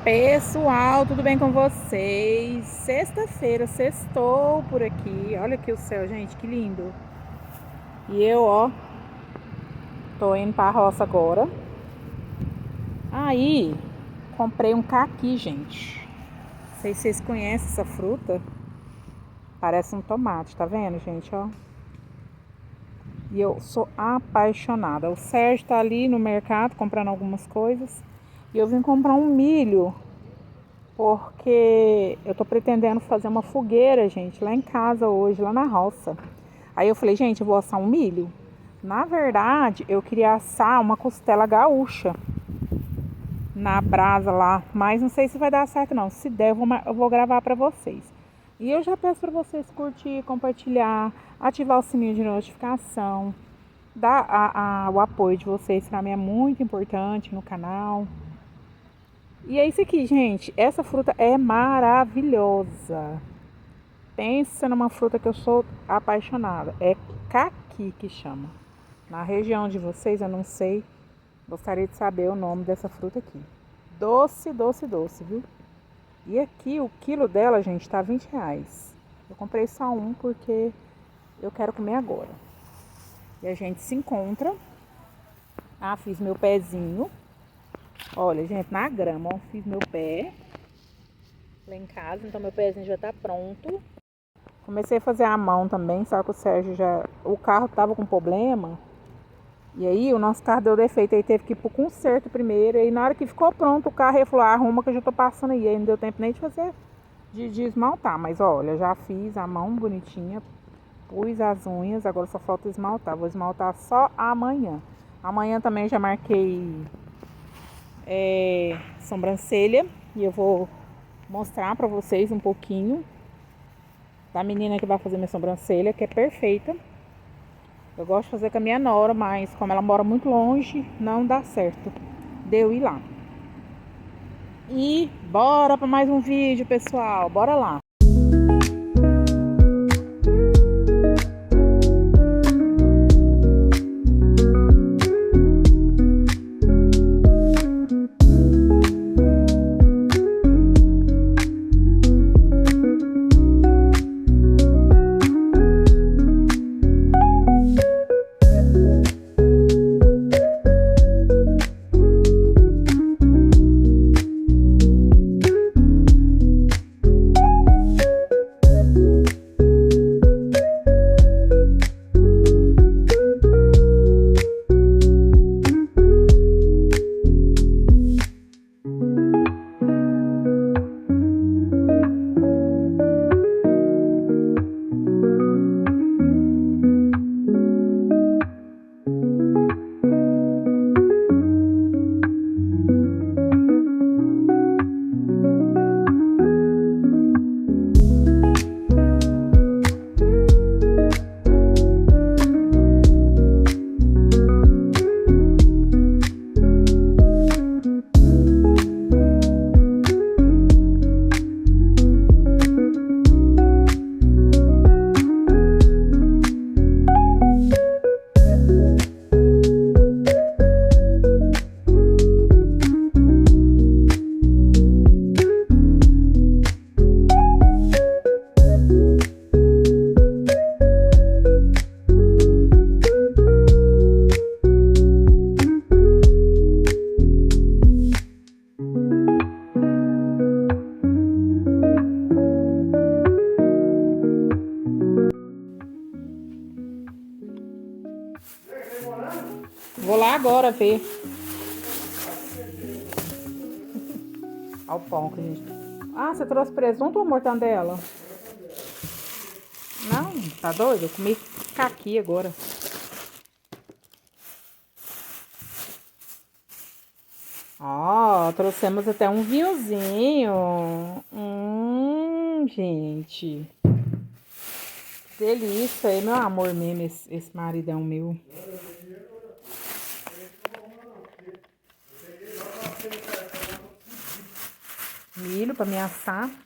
Pessoal, tudo bem com vocês? Sexta-feira, sextou por aqui. Olha aqui o céu, gente, que lindo. E eu, ó, tô indo pra roça agora. Aí, comprei um caqui, gente. Não sei se vocês conhecem essa fruta. Parece um tomate, tá vendo, gente, ó? E eu sou apaixonada. O Sérgio tá ali no mercado comprando algumas coisas. E eu vim comprar um milho porque eu tô pretendendo fazer uma fogueira, gente, lá em casa hoje, lá na roça. Aí eu falei, gente, eu vou assar um milho. Na verdade, eu queria assar uma costela gaúcha na brasa lá, mas não sei se vai dar certo não. Se der, eu vou gravar pra vocês. E eu já peço pra vocês curtir, compartilhar, ativar o sininho de notificação, dar o apoio de vocês, pra mim é muito importante no canal. E é isso aqui, gente. Essa fruta é maravilhosa. Pensa numa fruta que eu sou apaixonada. É caqui que chama. Na região de vocês, eu não sei. Gostaria de saber o nome dessa fruta aqui. Doce, doce, doce, viu? E aqui o quilo dela, gente, tá R$ 20. Eu comprei só um porque eu quero comer agora. E a gente se encontra. Ah, fiz meu pezinho. Olha, gente, na grama, ó, fiz meu pé lá em casa, então meu pezinho já tá pronto. Comecei a fazer a mão também, só que o Sérgio já. O carro tava com problema. E aí o nosso carro deu defeito. Aí teve que ir pro conserto primeiro. E na hora que ficou pronto o carro, ele falou, arruma que eu já tô passando aí. Aí não deu tempo nem de fazer, de esmaltar. Mas olha, já fiz a mão bonitinha. Pus as unhas, agora só falta esmaltar. Vou esmaltar só amanhã. Amanhã também já marquei sobrancelha. E eu vou mostrar pra vocês um pouquinho da menina que vai fazer minha sobrancelha, que é perfeita. Eu gosto de fazer com a minha nora, mas como ela mora muito longe, não dá certo de eu ir lá. E bora para mais um vídeo, pessoal. Bora lá. Vou lá agora ver. Olha o pão que a gente. Ah, você trouxe presunto ou mortandela? Não, tá doido? Eu comi caqui agora. Ó, trouxemos até um vinhozinho. Gente. Delícia aí, meu amor mesmo, esse maridão meu. Milho pra me assar. Deixa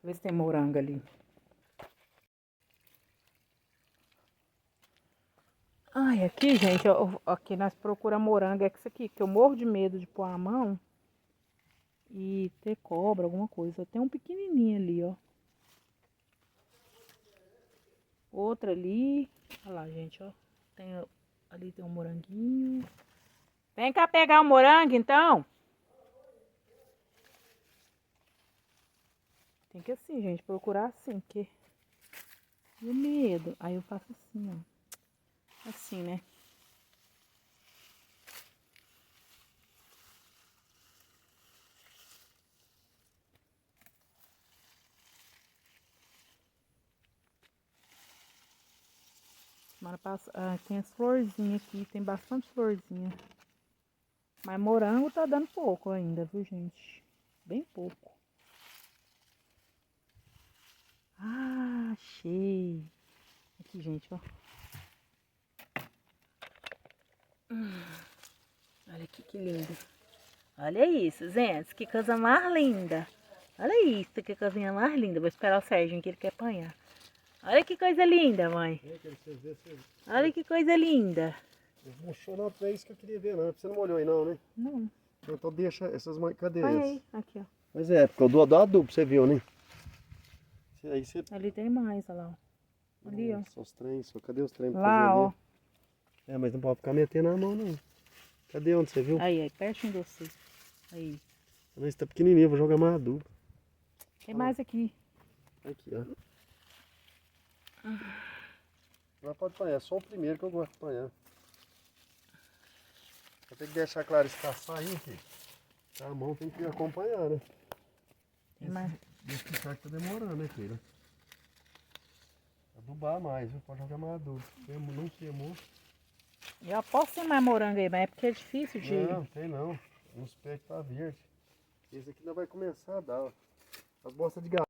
eu ver se tem morango ali. Ai, E aqui, gente, aqui nós procuramos morango, é que isso aqui, que eu morro de medo de pôr a mão e ter cobra, alguma coisa. Tem um pequenininho ali, ó. Outro ali. Olha lá, gente, ó. Ali tem um moranguinho. Vem cá pegar o morango, então. Tem que assim, gente, procurar assim, porque... E o medo? Aí eu faço assim, ó. Assim, né? Semana passada, tem as florzinhas aqui, tem bastante florzinha. Mas morango tá dando pouco ainda, viu, gente? Bem pouco. Ah, achei. Aqui, gente, ó. Olha aqui que lindo. Olha isso, gente. Que coisa mais linda. Olha isso, que coisinha mais linda. Vou esperar o Sérgio que ele quer apanhar. Olha que coisa linda, mãe. Olha que coisa linda. Murchou não, é isso que eu queria ver, não. Você não molhou aí não, né? Não. Então deixa essas mães. Cadê Olha essas? aí, aqui, ó. Mas é, porque eu dou adubo, você viu, né? Aí você... Ali tem mais, olha lá, ó. Ali, ó. Só os trens, só cadê os trens pra Lá, fazer ó. ali? É, mas não pode ficar metendo a mão, não. Cadê onde você viu? Aí, pertinho de você. Aí. Mas tá pequenininho, vou jogar mais adubo. Tem mais aqui. Aqui, ó. Não pode apanhar, só o primeiro que eu gosto de apanhar. Vou ter que deixar claro escassar aí, filho. A mão tem que acompanhar, né? Tem mais. Esse picar que tá demorando, né, filho? Adubar mais, viu? Pode jogar mais adubo. Não queimou. Eu aposto em mais morango aí, mas é porque é difícil de... Não, tem não. Uns pés que tá verde. Esse aqui ainda vai começar a dar, ó. As bostas de gato.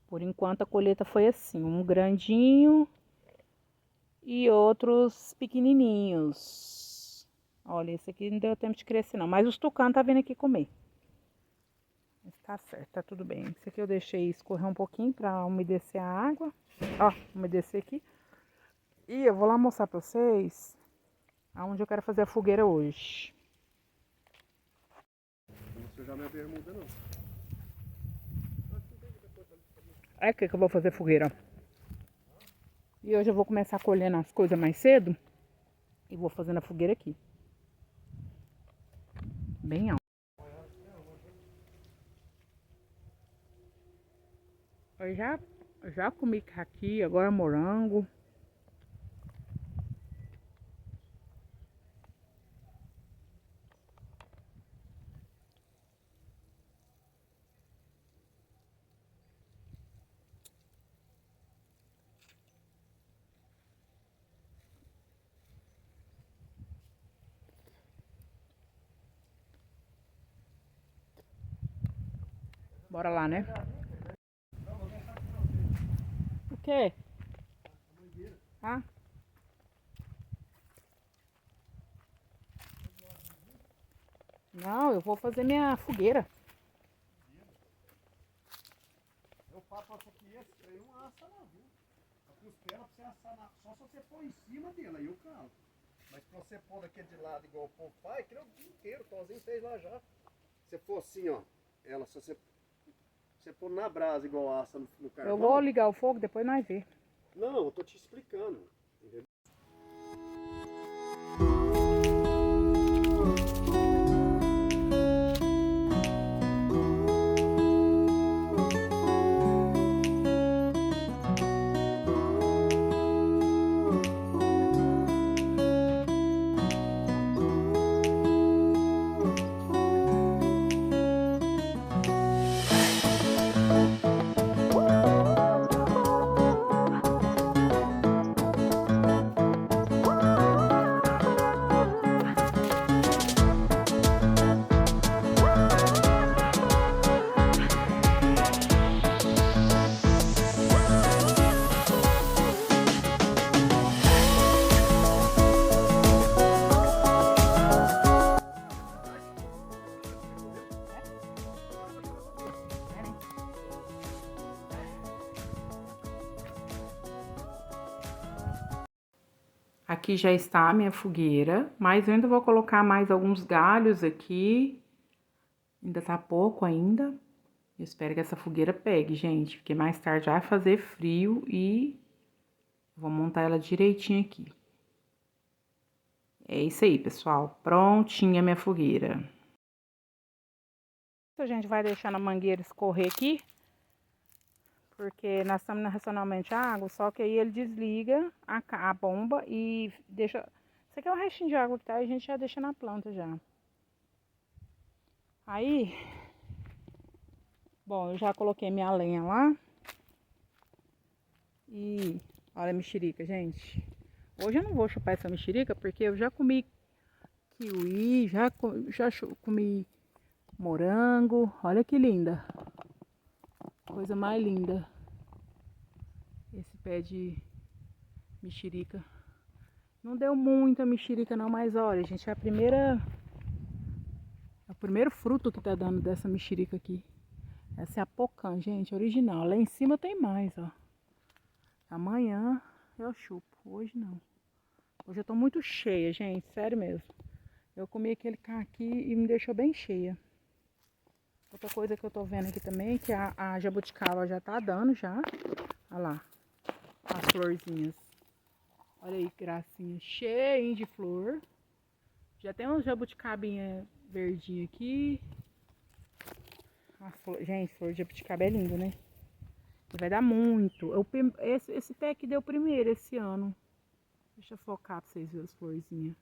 Por enquanto a colheita foi assim, um grandinho e outros pequenininhos. Olha, esse aqui não deu tempo de crescer não, mas os tucanos tá vindo aqui comer. Mas tá certo, tá tudo bem. Esse aqui eu deixei escorrer um pouquinho pra umedecer a água. Ó, umedecer aqui. E eu vou lá mostrar pra vocês aonde eu quero fazer a fogueira hoje. Não vou sujar minha bermuda, não. É aqui que eu vou fazer fogueira. E hoje eu vou começar colhendo as coisas mais cedo. E vou fazendo a fogueira aqui. Bem alto. Eu já comi caqui, agora morango. Bora lá, né? O quê? Ah? Não, eu vou fazer minha fogueira. Eu faço aqui esse trem não assa não, viu? A costela pra você assar só se você pôr em cima dele, aí eu calo. Mas pra você pôr daquele de lado igual o povo faz, que é o dia inteiro, o Tozinho fez lá já. Se você for assim, ó, ela, se você pôr na brasa igual assa no carvão. Eu vou ligar o fogo, depois nós vê. Não, eu tô te explicando. Entendeu? aqui já está a minha fogueira, mas eu ainda vou colocar mais alguns galhos aqui. Ainda tá pouco ainda. Eu espero que essa fogueira pegue, gente, porque mais tarde vai fazer frio e vou montar ela direitinho aqui. É isso aí, pessoal. Prontinha a minha fogueira. A gente vai deixando a mangueira escorrer aqui, porque nós estamos racionalmente a água, só que aí ele desliga a bomba e deixa... Isso aqui é o restinho de água que tá, e a gente já deixa na planta já. Aí, bom, eu já coloquei minha lenha lá. E olha a mexerica, gente. Hoje eu não vou chupar essa mexerica, porque eu já comi kiwi, já comi morango. Olha que linda. Coisa mais linda. Esse pé de mexerica. Não deu muita mexerica não, mas olha, gente, é o primeiro fruto que tá dando dessa mexerica aqui. Essa é a pocã, gente, original. Lá em cima tem mais, ó. Amanhã eu chupo, hoje não. Hoje eu tô muito cheia, gente, sério mesmo. Eu comi aquele caqui e me deixou bem cheia. Outra coisa que eu tô vendo aqui também, que a jabuticaba já tá dando já. Olha lá, as florzinhas. Olha aí que gracinha, cheinho de flor. Já tem uma jabuticabinha verdinha aqui. Gente, flor de jabuticaba é linda, né? Vai dar muito. Esse pé aqui deu primeiro esse ano. Deixa eu focar pra vocês verem as florzinhas.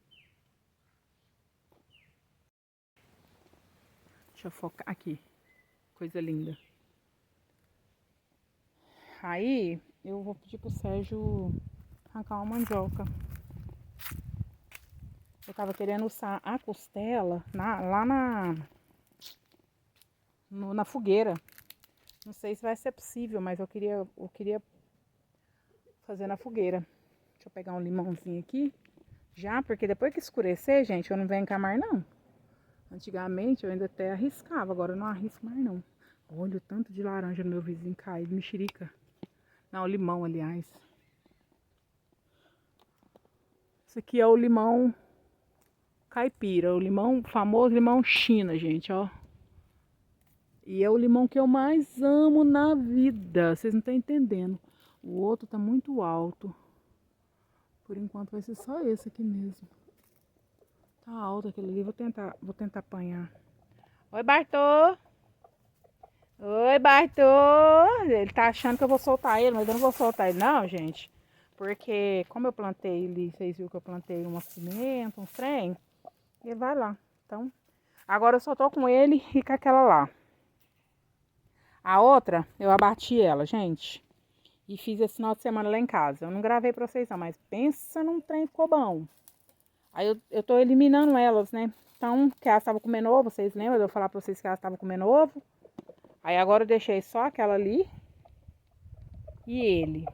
Deixa eu focar aqui. Coisa linda. Aí eu vou pedir pro Sérgio arrancar uma mandioca. Eu tava querendo usar a costela lá na fogueira. Não sei se vai ser possível, mas eu queria fazer na fogueira. Deixa eu pegar um limãozinho aqui. Já, porque depois que escurecer, gente, eu não venho encamar não. Antigamente eu ainda até arriscava, agora eu não arrisco mais não. Olha o tanto de laranja no meu vizinho caído, mexerica. Não, limão, aliás. Esse aqui é o limão caipira, o famoso limão China, gente, ó. E é o limão que eu mais amo na vida, vocês não estão entendendo. O outro tá muito alto. Por enquanto vai ser só esse aqui mesmo. Tá alto aquele ali, vou tentar apanhar. Oi, Bartô! Oi, Bartô! Ele tá achando que eu vou soltar ele, mas eu não vou soltar ele não, gente. Porque como eu plantei ele, vocês viram que eu plantei umas pimentas, uns trem, ele vai lá. Então, agora eu só tô com ele e com aquela lá. A outra, eu abati ela, gente. E fiz esse final de semana lá em casa. Eu não gravei pra vocês não, mas pensa num trem que ficou bom. Aí eu tô eliminando elas, né? Então, que elas estavam comendo ovo, vocês lembram de eu falar pra vocês que elas estavam comendo ovo? Aí agora eu deixei só aquela ali e ele.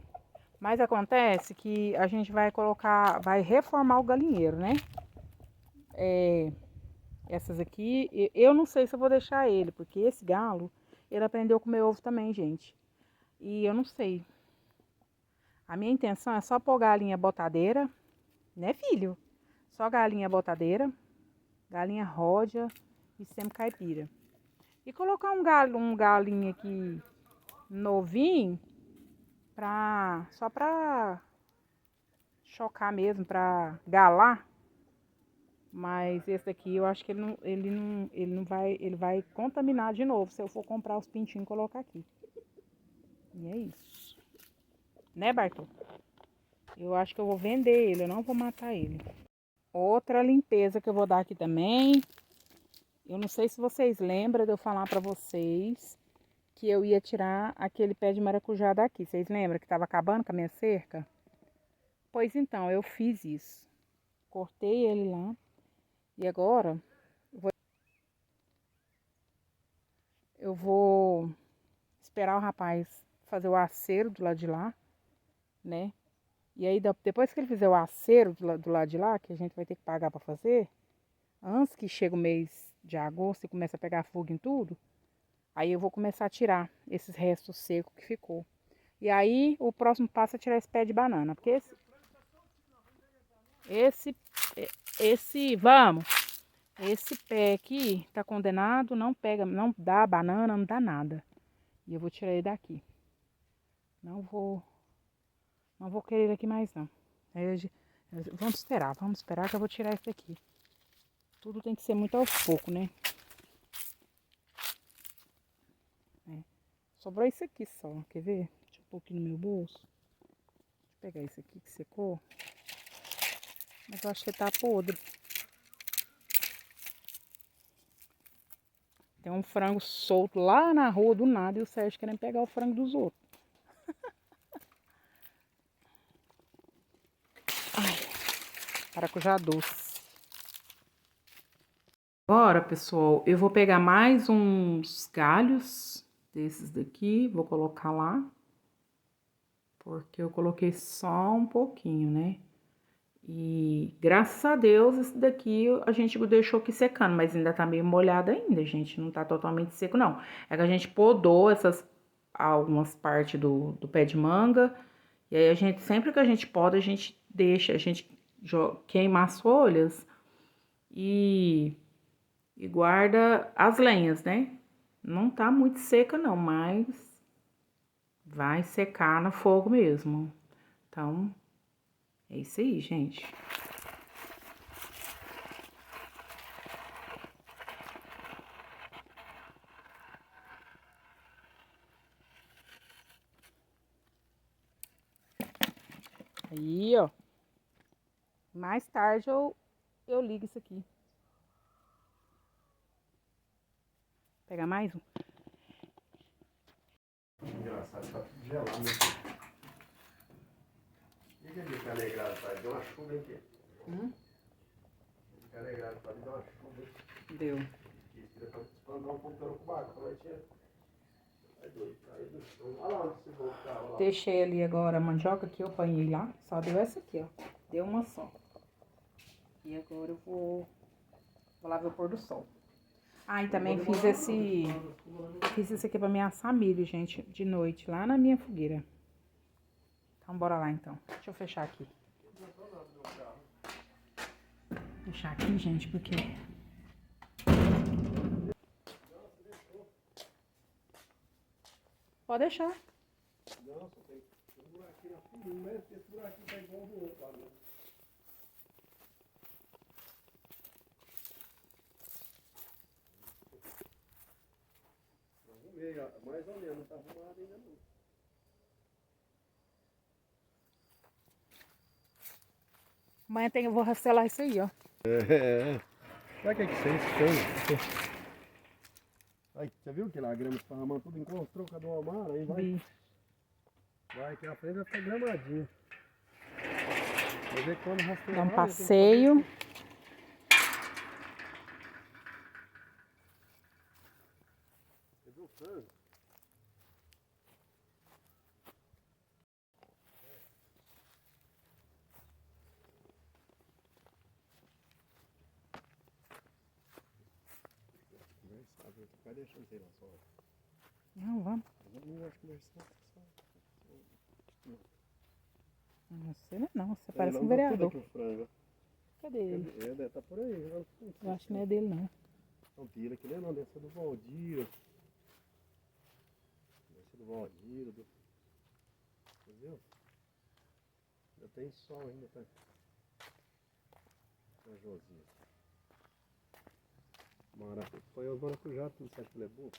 Mas acontece que a gente vai vai reformar o galinheiro, né? Essas aqui, eu não sei se eu vou deixar ele, porque esse galo, ele aprendeu a comer ovo também, gente. E eu não sei. A minha intenção é só pôr galinha botadeira, né, filho? Só galinha botadeira, galinha ródia e semi-caipira. E colocar um galinho aqui novinho, só pra chocar mesmo, pra galar. Mas esse daqui eu acho que ele vai contaminar de novo se eu for comprar os pintinhos e colocar aqui. E é isso. Né, Bartô? Eu acho que eu vou vender ele, eu não vou matar ele. Outra limpeza que eu vou dar aqui também. Eu não sei se vocês lembram de eu falar pra vocês que eu ia tirar aquele pé de maracujá daqui. Vocês lembram que estava acabando com a minha cerca? Pois então, eu fiz isso. Cortei ele lá. E agora eu vou esperar o rapaz fazer o acero do lado de lá, né? E aí depois que ele fizer o acero do lado de lá, que a gente vai ter que pagar para fazer, antes que chegue o mês de agosto e comece a pegar fogo em tudo, aí eu vou começar a tirar esses restos secos que ficou. E aí o próximo passo é tirar esse pé de banana, porque esse... Vamos. Esse pé aqui tá condenado, não pega, não dá banana, não dá nada. E eu vou tirar ele daqui. Não vou querer ele aqui mais não. Vamos esperar que eu vou tirar esse aqui. Tudo tem que ser muito aos poucos, né? Sobrou isso aqui só, quer ver? Deixa eu pôr aqui no meu bolso. Deixa eu pegar esse aqui que secou. Mas eu acho que tá podre. Tem um frango solto lá na rua do nada e o Sérgio querendo pegar o frango dos outros. Ai, maracujá doce. Agora, pessoal, eu vou pegar mais uns galhos desses daqui, vou colocar lá. Porque eu coloquei só um pouquinho, né? E graças a Deus, esse daqui a gente deixou aqui secando, mas ainda tá meio molhado ainda, gente. Não tá totalmente seco, não. É que a gente podou algumas partes do pé de manga. E aí sempre que a gente poda, a gente deixa, queima as folhas e guarda as lenhas, né? Não tá muito seca, não, mas vai secar no fogo mesmo. Então, é isso aí, gente. Aí, ó. Mais tarde eu ligo isso aqui. Vou pegar mais um. Engraçado, tá tudo gelado, né? E aquele calegrado, pai? Deu uma chuva aqui. Calegrado, pai, deu uma chuva. Deu. Isso, pra espantar um computador com barco, mas tinha... Aí doido, aí do chão. Olha lá onde você voltar, olha lá. Deixei ali agora a mandioca que eu apanhei lá. Só deu essa aqui, ó. Deu uma só. E agora eu vou lá ver o pôr do sol. Ah, e também fiz esse aqui pra me assar milho, gente, de noite, lá na minha fogueira. Então, bora lá, então. Deixa eu fechar aqui. Fechar aqui, gente, porque... Pode deixar. Não, só tem um buraquinho assim, né? Esse buraquinho tá igual ao do outro lá, né? Arrumei, mais ou menos, não tá arrumado ainda não. Amanhã eu vou rastelar isso aí, ó. Sabe o que é isso aí? Aí, você viu que lá a grama esparramando tudo encontrou cada uma mara, aí vai. Vai, que a frente vai ficar gramadinha. Vai ver quando rastrear. Dá um passeio. Você viu o frango? Vai deixando sei lá só. Não, vamos. Eu acho que vai ser só. Não sei não, você parece um Tudo vereador. aqui o frango. Cadê ele? Deve tá por aí. Eu acho que não é dele, não. Não, tira aqui, não, deve ser do Valdir. Deve ser do Valdir, entendeu? Ainda tem sol ainda, tá? A Josinha. Foi os maracujá, tudo certo que ele é bom.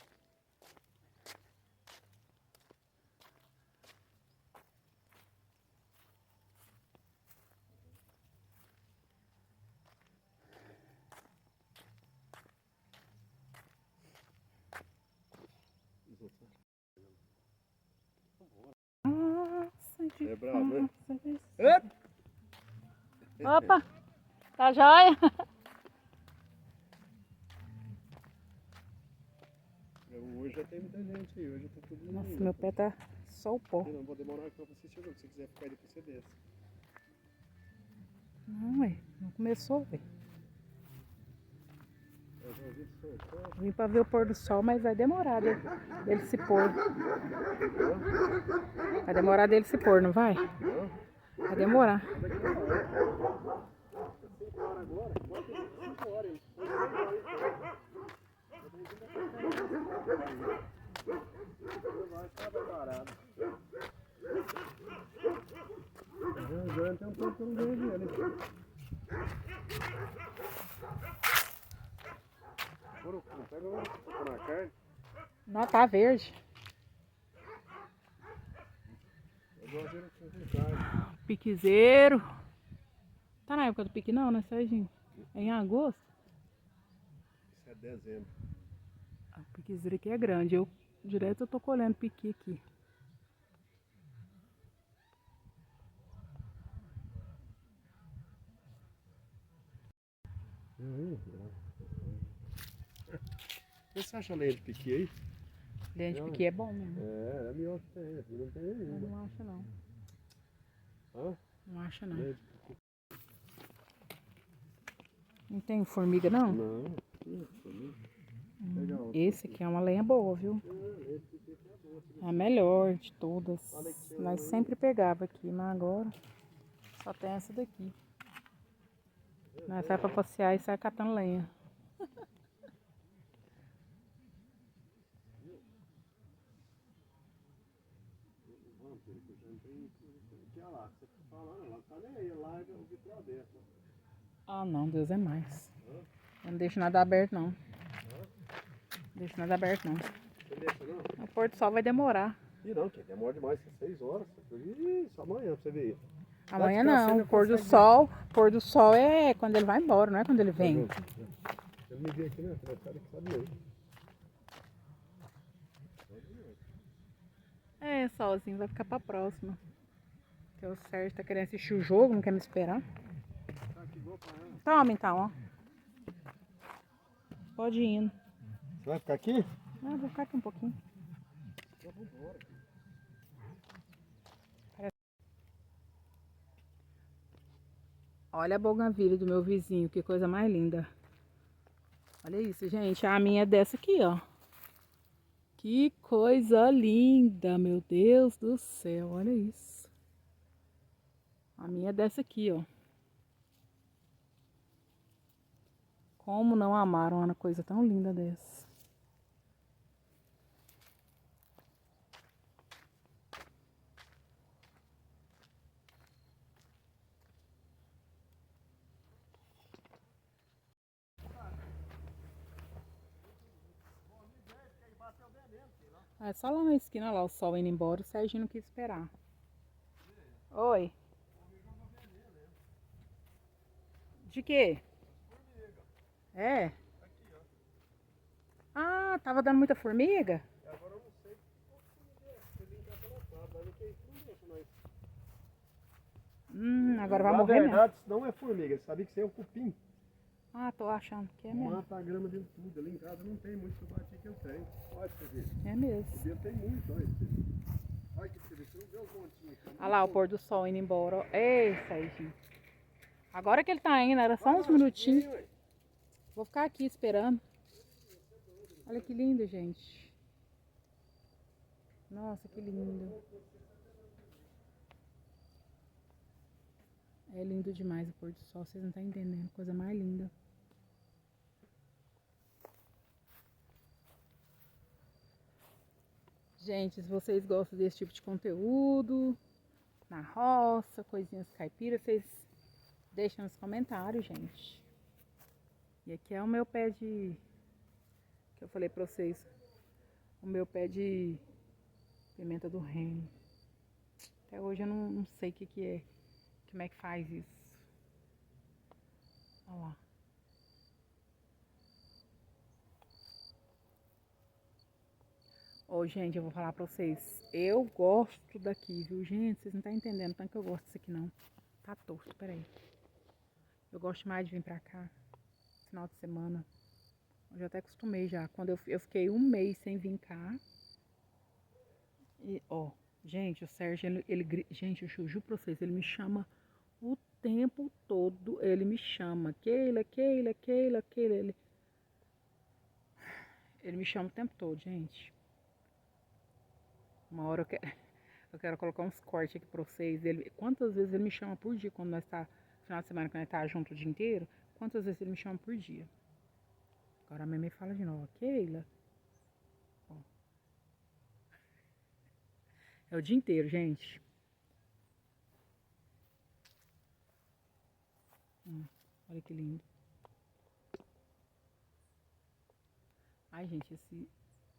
É bravo, né? Opa, tá jóia? Hoje já tem muita gente aí, hoje tá tudo Nossa, lindo. meu pé tá só o pó. Eu não vou demorar pra você chegar, se você quiser ficar aí depois você desce. Não, ué, não começou, velho. Vim pra ver o pôr do sol, mas vai demorar dele se pôr. Vai demorar dele se pôr, não vai? Vai demorar. 5 horas agora, pode ter 5 horas. Vai ficar preparado. Agora tem um pouco que eu não vejo ele. Pega na carne. Não, tá verde. Piquezeiro. Tá na época do pique não, né, Serginho? É em agosto? Isso é dezembro. O piquezeiro aqui é grande. Direto eu tô colhendo piqui aqui. Você acha lenha de piqui aí? Lenha de piqui é bom mesmo. É melhor que tem, aqui não tem nenhuma. Eu não acho não. Hã? Não acho não. Lenha de piqui. Não tem formiga não? Não. Legal. Esse aqui é uma lenha boa, viu? É a melhor de todas. Nós sempre pegava aqui, mas agora só tem essa daqui. Nós sai pra passear e sai catando lenha. Ah não, Deus é mais. Eu não deixo nada aberto não. Não deixo nada aberto não. Você deixa não? O pôr do sol vai demorar. Ih, não, que demora demais, 6 horas. Ih, só amanhã pra você ver. Amanhã não, o pôr do sol é quando ele vai embora, não é quando ele vem. Ele me vê aqui, né? Ele sabe mesmo. É, solzinho, vai ficar pra próxima. Que o Sérgio tá querendo assistir o jogo, não quer me esperar. Toma então, ó. Pode ir indo. Você vai ficar aqui? Não, vou ficar aqui um pouquinho. Olha a bougainville do meu vizinho, que coisa mais linda. Olha isso, gente. A minha é dessa aqui, ó. Que coisa linda, meu Deus do céu. Olha isso. A minha é dessa aqui, ó. Como não amaram uma coisa tão linda dessa? É só lá na esquina, lá o sol indo embora, o Serginho não quis esperar. Oi. De quê? É? Ah, tava dando muita formiga? Agora eu não sei qual que é. Você vem cá pela quadra, mas não deixa nós. Agora vai Na morrer mesmo. verdade, isso não é formiga, você sabia que isso é um cupim? Ah, tô achando que é mesmo. Mata a grama dentro de tudo. Ali em casa não tem muito subati que eu tenho. Olha pra você ver. É mesmo. O dele tem muito, olha. Olha que você vê, você não vê os montinhos aqui. Olha lá o pôr do sol indo embora. Ó. Ei, Serginho. Agora que ele tá indo, era só uns minutinhos. Vou ficar aqui esperando. Olha que lindo, gente. Nossa, que lindo. É lindo demais o pôr do sol, vocês não estão entendendo. Coisa mais linda. Gente, se vocês gostam desse tipo de conteúdo, na roça, coisinhas caipiras, vocês deixam nos comentários, gente. E aqui é o meu pé de... que eu falei pra vocês. O meu pé de pimenta do reino. Até hoje eu não sei o que é. Como é que faz isso. Olha lá. Ô, gente, eu vou falar pra vocês. Eu gosto daqui, viu, gente? Vocês não estão entendendo tanto que eu gosto disso aqui, não. Tá torto, peraí. Eu gosto mais de vir pra cá. Final de semana. Eu já até acostumei já. Quando eu fiquei um mês sem vir cá. E, ó, gente, o Sérgio, gente, eu juro pra vocês, ele me chama o tempo todo. Ele me chama. Keila. Ele me chama o tempo todo, gente. Uma hora eu quero colocar uns cortes aqui pra vocês. Quantas vezes ele me chama por dia quando nós tá final de semana, quando ele tá junto o dia inteiro, quantas vezes ele me chama por dia. Agora a mãe fala de novo, Keila. Ó. É o dia inteiro, gente. Olha que lindo. Ai, gente, esse...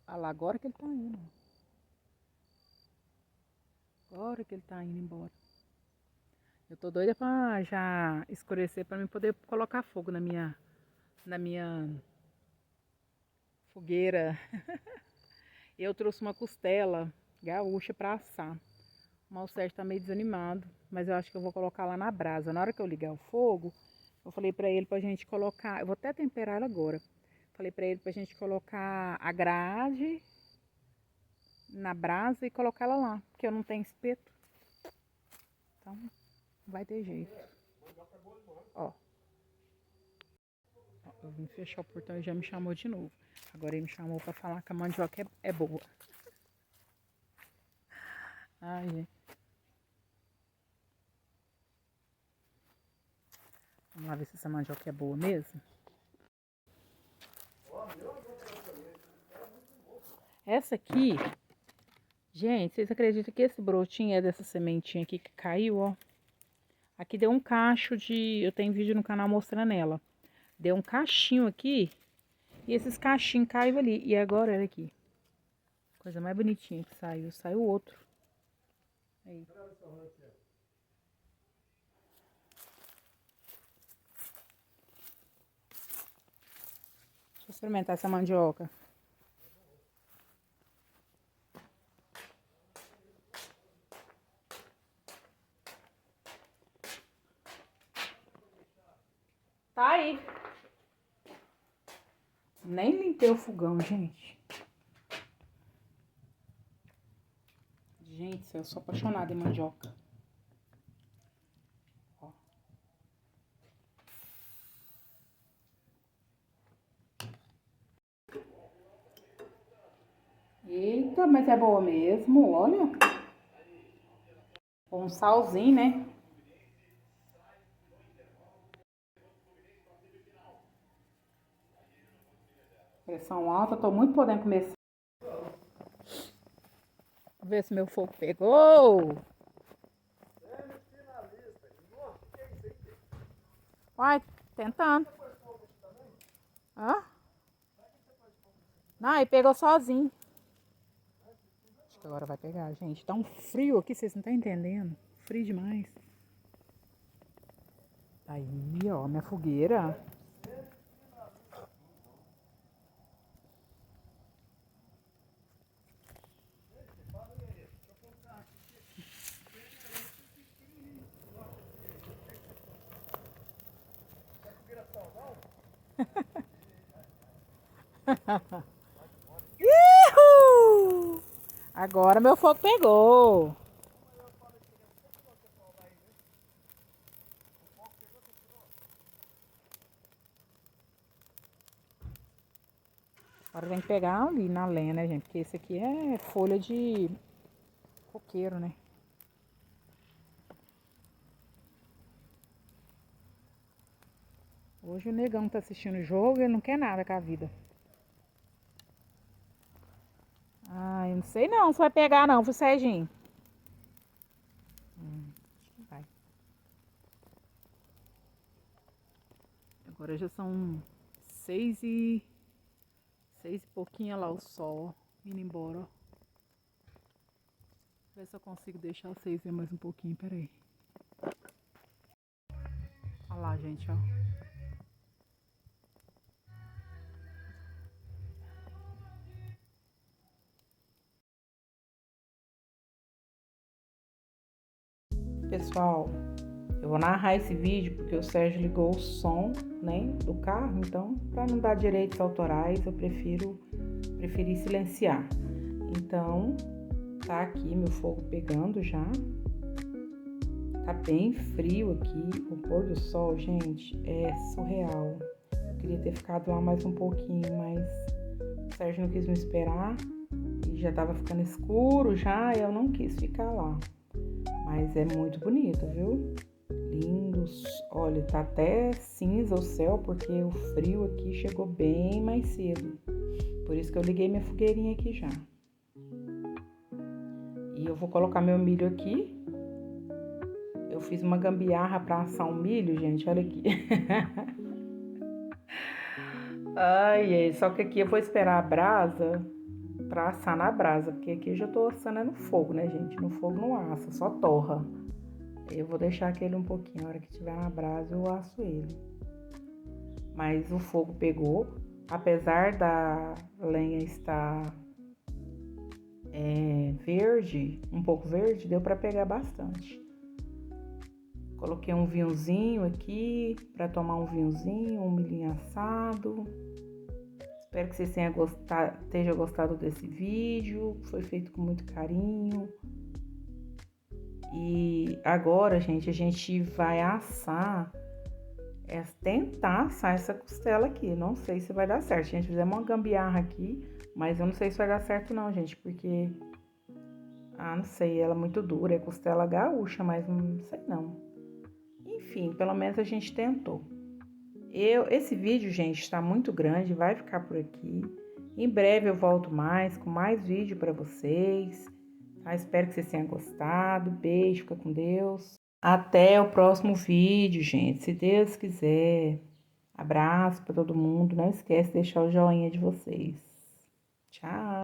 Ah lá, agora que ele tá indo. Agora que ele tá indo embora. Eu tô doida pra já escurecer pra mim poder colocar fogo na minha fogueira. Eu trouxe uma costela gaúcha pra assar. O Malsérgio tá meio desanimado, mas eu acho que eu vou colocar lá na brasa. Na hora que eu ligar o fogo, eu falei pra ele pra gente colocar, eu vou até temperar ela agora. Falei pra ele pra gente colocar a grade na brasa e colocar ela lá, porque eu não tenho espeto. Então, não vai ter jeito. Ó. Eu vim fechar o portão e já me chamou de novo. Agora ele me chamou pra falar que a mandioca é boa. Ai, gente. Vamos lá ver se essa mandioca é boa mesmo. Essa aqui, gente, vocês acreditam que esse brotinho é dessa sementinha aqui que caiu, ó? Aqui deu um cacho de... Eu tenho vídeo no canal mostrando ela. Deu um cachinho aqui. E esses cachinhos caiu ali. E agora, olha aqui. Coisa mais bonitinha que saiu. Saiu outro. Aí. Deixa eu experimentar essa mandioca. Tá aí. Nem limpei o fogão, gente. Gente, eu sou apaixonada em mandioca. Ó. Eita, mas é boa mesmo, olha. Com um salzinho, né? Pressão alta, tô muito podendo comer. Vamos ver se meu fogo pegou. Vai, tentando. Hã? Não, ele pegou sozinho. Acho que agora vai pegar, gente. Tá um frio aqui, vocês não estão entendendo. Frio demais. Aí, ó, minha fogueira. Ihu! Agora meu fogo pegou. Agora tem que pegar ali na lenha, né, gente? Porque esse aqui é folha de coqueiro, né? Hoje o negão tá assistindo o jogo e ele não quer nada com a vida. Ah, eu não sei não se vai pegar não, viu, Serginho? Acho que vai. Agora já são 6 e pouquinho, olha lá o sol indo embora, ó. Ver se eu consigo deixar vocês ver mais um pouquinho, peraí. Olha lá, gente, ó. Pessoal, eu vou narrar esse vídeo porque o Sérgio ligou o som, né, do carro, então, para não dar direitos autorais, eu preferi silenciar. Então, tá aqui meu fogo pegando já. Tá bem frio aqui. O pôr do sol, gente, é surreal. Eu queria ter ficado lá mais um pouquinho, mas o Sérgio não quis me esperar. E já tava ficando escuro já, e eu não quis ficar lá. Mas é muito bonito, viu? Lindo. Deus, olha, tá até cinza o céu porque o frio aqui chegou bem mais cedo. Por isso que eu liguei minha fogueirinha aqui já. E eu vou colocar meu milho aqui. Eu fiz uma gambiarra para assar um milho, gente, olha aqui. Ai, só que aqui eu vou esperar a brasa pra assar na brasa, porque aqui eu já tô assando no fogo, né, gente? No fogo não assa, só torra. Eu vou deixar aquele um pouquinho, a hora que tiver na brasa eu asso ele. Mas o fogo pegou, apesar da lenha estar verde, um pouco verde, deu pra pegar bastante. Coloquei um vinhozinho aqui, pra tomar um vinhozinho, um milhinho assado. Espero que vocês tenham gostado desse vídeo, foi feito com muito carinho. E agora, gente, a gente vai assar, tentar assar essa costela aqui. Não sei se vai dar certo. A gente fizemos uma gambiarra aqui, mas eu não sei se vai dar certo não, gente, porque, não sei, ela é muito dura, é costela gaúcha, mas não sei não. Enfim, pelo menos a gente tentou. Esse vídeo, gente, está muito grande, vai ficar por aqui. Em breve eu volto com mais vídeo para vocês. Tá? Espero que vocês tenham gostado. Beijo, fica com Deus. Até o próximo vídeo, gente, se Deus quiser. Abraço para todo mundo. Não esquece de deixar o joinha de vocês. Tchau.